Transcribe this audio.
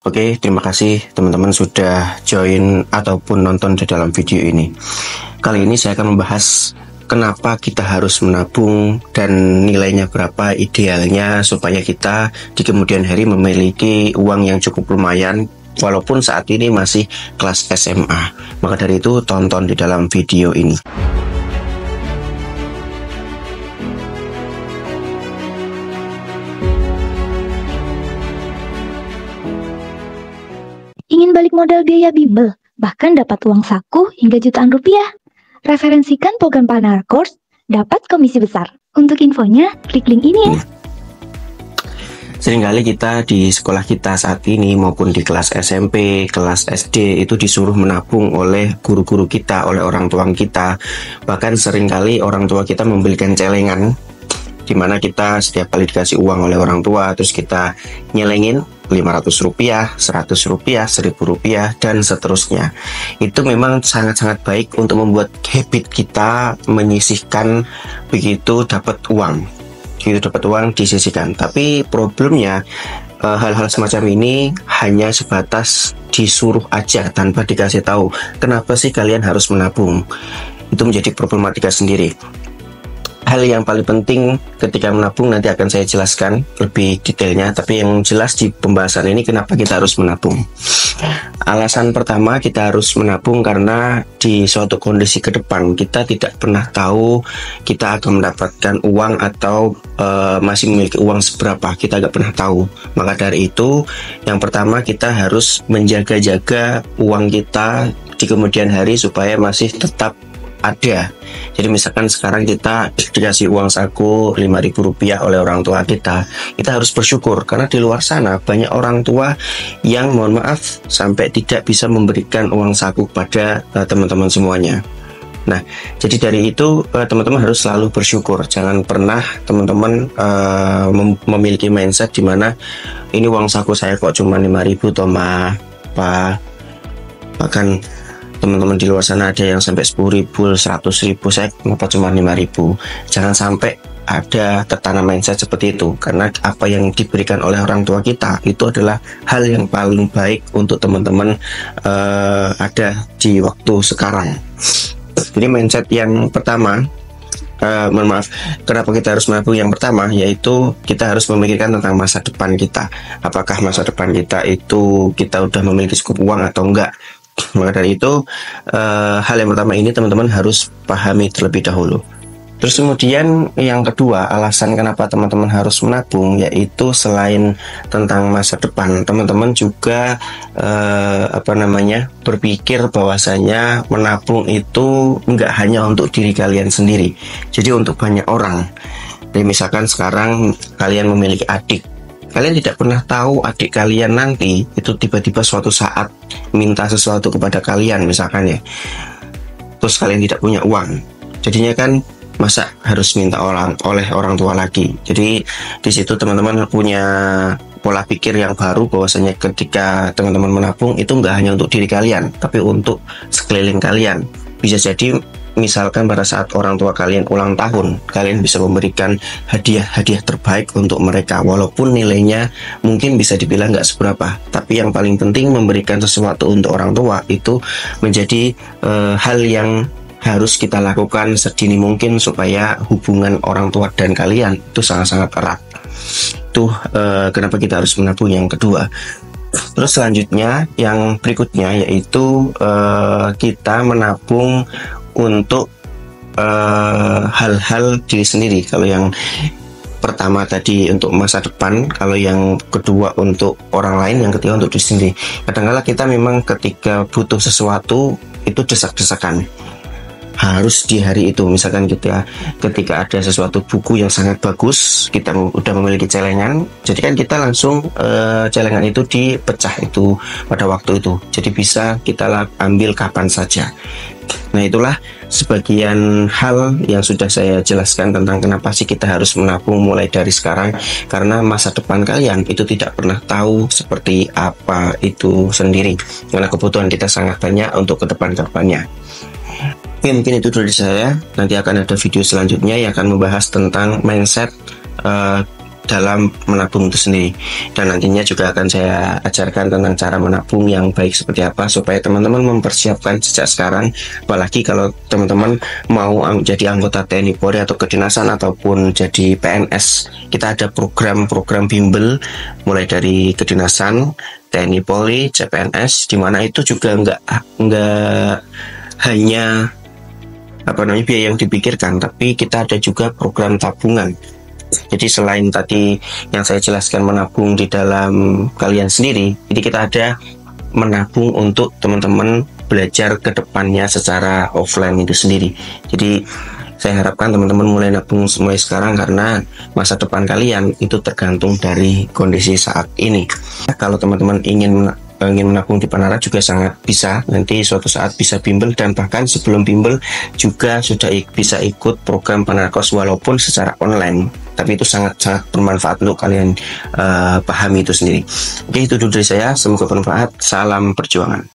Oke, terima kasih teman-teman sudah join ataupun nonton di dalam video ini. Kali ini saya akan membahas kenapa kita harus menabung dan nilainya berapa idealnya supaya kita di kemudian hari memiliki uang yang cukup lumayan walaupun saat ini masih kelas SMA. Maka dari itu tonton di dalam video ini. Ingin balik modal biaya bimbel, bahkan dapat uang saku hingga jutaan rupiah? Referensikan program Partner Course, dapat komisi besar. Untuk infonya, klik link ini ya. Seringkali kita di sekolah kita saat ini maupun di kelas SMP, kelas SD itu disuruh menabung oleh guru-guru kita, oleh orang tua kita. Bahkan seringkali orang tua kita membelikan celengan di mana kita setiap kali dikasih uang oleh orang tua terus kita nyelengin 500 rupiah, 100 rupiah, 1000 rupiah, dan seterusnya. Itu memang sangat-sangat baik untuk membuat habit kita menyisihkan begitu dapat uang. Begitu dapat uang disisihkan. Tapi problemnya hal-hal semacam ini hanya sebatas disuruh aja tanpa dikasih tahu. Kenapa sih kalian harus menabung? Itu menjadi problematika sendiri. Hal yang paling penting ketika menabung nanti akan saya jelaskan lebih detailnya, tapi yang jelas di pembahasan ini kenapa kita harus menabung. Alasan pertama kita harus menabung karena di suatu kondisi ke depan kita tidak pernah tahu kita akan mendapatkan uang atau masih memiliki uang seberapa, kita nggak pernah tahu. Maka dari itu yang pertama kita harus menjaga-jaga uang kita di kemudian hari supaya masih tetap ada. Jadi misalkan sekarang kita dikasih uang saku 5.000 rupiah oleh orang tua kita harus bersyukur karena di luar sana banyak orang tua yang mohon maaf sampai tidak bisa memberikan uang saku kepada teman-teman semuanya. Nah, jadi dari itu teman-teman harus selalu bersyukur. Jangan pernah teman-teman memiliki mindset di mana ini uang saku saya kok cuma 5.000 toh mah, bahkan teman-teman di luar sana ada yang sampai 10.000, 100.000, saya kenapa cuma 5.000. Jangan sampai ada tertanam mindset seperti itu, karena apa yang diberikan oleh orang tua kita itu adalah hal yang paling baik untuk teman-teman ada di waktu sekarang. Jadi mindset yang pertama, mohon maaf, kenapa kita harus menabung yang pertama, yaitu kita harus memikirkan tentang masa depan kita. Apakah masa depan kita itu kita udah memiliki cukup uang atau enggak. Maka dari itu hal yang pertama ini teman-teman harus pahami terlebih dahulu. Terus kemudian yang kedua, alasan kenapa teman-teman harus menabung, yaitu selain tentang masa depan, teman-teman juga berpikir bahwasanya menabung itu enggak hanya untuk diri kalian sendiri, jadi untuk banyak orang. Jadi misalkan sekarang kalian memiliki adik, kalian tidak pernah tahu adik kalian nanti itu tiba-tiba suatu saat minta sesuatu kepada kalian misalkan ya, terus kalian tidak punya uang, jadinya kan masa harus minta oleh orang tua lagi. Jadi di situ teman-teman punya pola pikir yang baru bahwasanya ketika teman-teman menabung itu nggak hanya untuk diri kalian tapi untuk sekeliling kalian. Bisa jadi misalkan pada saat orang tua kalian ulang tahun, kalian bisa memberikan hadiah-hadiah terbaik untuk mereka, walaupun nilainya mungkin bisa dibilang nggak seberapa, tapi yang paling penting memberikan sesuatu untuk orang tua itu menjadi hal yang harus kita lakukan sedini mungkin supaya hubungan orang tua dan kalian itu sangat-sangat erat. Itu kenapa kita harus menabung yang kedua. Terus selanjutnya yang berikutnya yaitu kita menabung untuk hal-hal diri sendiri. Kalau yang pertama tadi untuk masa depan, kalau yang kedua untuk orang lain, yang ketiga untuk diri sendiri. Kadang-kala kita memang ketika butuh sesuatu itu desak-desakan, harus di hari itu. Misalkan kita ketika ada sesuatu buku yang sangat bagus, kita udah memiliki celengan, jadi kan kita langsung celengan itu dipecah itu pada waktu itu, jadi bisa kita ambil kapan saja. Nah, itulah sebagian hal yang sudah saya jelaskan tentang kenapa sih kita harus menabung mulai dari sekarang, karena masa depan kalian itu tidak pernah tahu seperti apa itu sendiri, karena kebutuhan kita sangat banyak untuk ke depan-depannya. Oke, mungkin itu dari saya. Nanti akan ada video selanjutnya yang akan membahas tentang mindset dalam menabung itu sendiri. Dan nantinya juga akan saya ajarkan tentang cara menabung yang baik seperti apa supaya teman-teman mempersiapkan sejak sekarang. Apalagi kalau teman-teman mau jadi anggota TNI Polri atau kedinasan ataupun jadi PNS, kita ada program-program bimbel mulai dari kedinasan, TNI Polri, CPNS, di mana itu juga nggak hanya biaya yang dipikirkan, tapi kita ada juga program tabungan. Jadi selain tadi yang saya jelaskan menabung di dalam kalian sendiri, jadi kita ada menabung untuk teman-teman belajar ke depannya secara offline itu sendiri. Jadi saya harapkan teman-teman mulai nabung mulai sekarang, karena masa depan kalian itu tergantung dari kondisi saat ini. Kalau teman-teman ingin menabung di Panara juga sangat bisa, nanti suatu saat bisa bimbel, dan bahkan sebelum bimbel juga sudah bisa ikut program Panara Course walaupun secara online, tapi itu sangat-sangat bermanfaat untuk kalian pahami itu sendiri. Oke, itu dulu dari saya, semoga bermanfaat. Salam perjuangan.